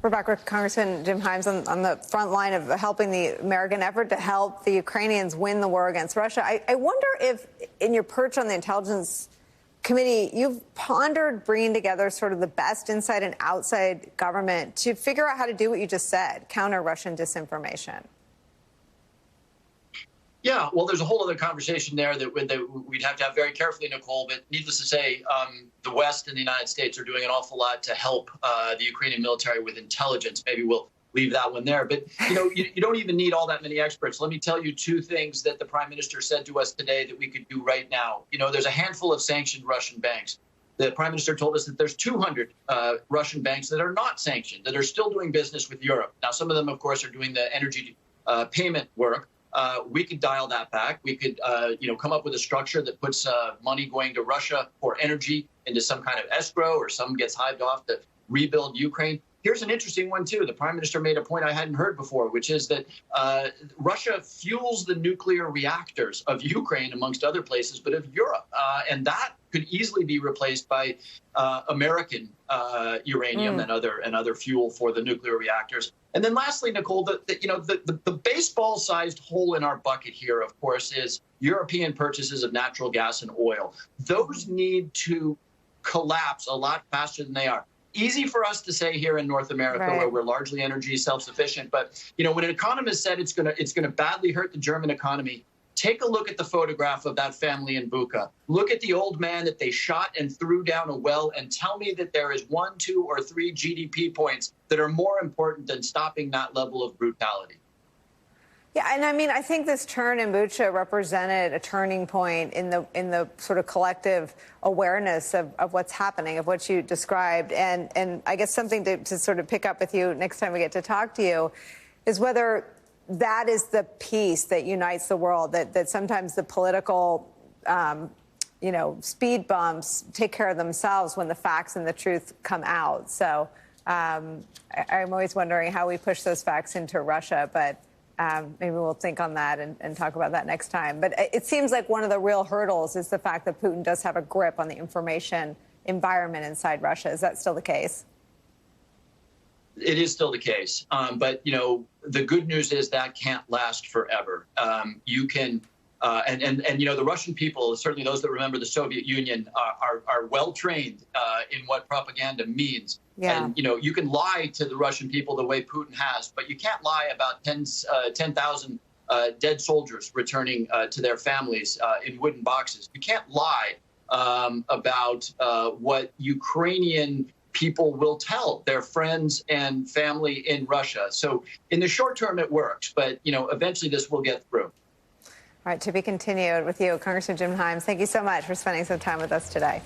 We're back with Congressman Jim Himes on the front line of helping the American effort to help the Ukrainians win the war against Russia. I wonder if, in your perch on the Intelligence Committee, you've pondered bringing together sort of the best inside and outside government to figure out how to do what you just said, counter Russian disinformation. Yeah, well, there's a whole other conversation there that we'd have to have very carefully, Nicole. But needless to say, the West and the United States are doing an awful lot to help the Ukrainian military with intelligence. Maybe we'll leave that one there. But, you don't even need all that many experts. Let me tell you two things that the prime minister said to us today that we could do right now. There's a handful of sanctioned Russian banks. The prime minister told us that there's 200 Russian banks that are not sanctioned, that are still doing business with Europe. Now, some of them, of course, are doing the energy payment work. We could dial that back. We could, come up with a structure that puts money going to Russia for energy into some kind of escrow, or some gets hived off to rebuild Ukraine. Here's an interesting one, too. The prime minister made a point I hadn't heard before, which is that Russia fuels the nuclear reactors of Ukraine, amongst other places, but of Europe. And that could easily be replaced by American uranium and other fuel for the nuclear reactors. And then lastly, Nicole, the baseball-sized hole in our bucket here, of course, is European purchases of natural gas and oil. Those need to collapse a lot faster than they are. Easy for us to say here in North America, where we're largely energy self-sufficient. But, when an economist said it's going to badly hurt the German economy, take a look at the photograph of that family in Bucha. Look at the old man that they shot and threw down a well, and tell me that there is 1, 2, or 3 GDP points that are more important than stopping that level of brutality. Yeah, and I think this turn in Bucha represented a turning point in the sort of collective awareness of what's happening, of what you described. And I guess something to sort of pick up with you next time we get to talk to you is whether that is the piece that unites the world, that sometimes the political, speed bumps take care of themselves when the facts and the truth come out. So I'm always wondering how we push those facts into Russia, but maybe we'll think on that and talk about that next time. But it seems like one of the real hurdles is the fact that Putin does have a grip on the information environment inside Russia. Is that still the case? It is still the case. But, the good news is that can't last forever. You can the Russian people, certainly those that remember the Soviet Union, are well trained in what propaganda means. Yeah. And, you can lie to the Russian people the way Putin has, but you can't lie about 10,000 dead soldiers returning to their families in wooden boxes. You can't lie about what Ukrainian people will tell their friends and family in Russia. So in the short term, it works. But, eventually this will get through. All right. To be continued with you, Congressman Jim Himes. Thank you so much for spending some time with us today.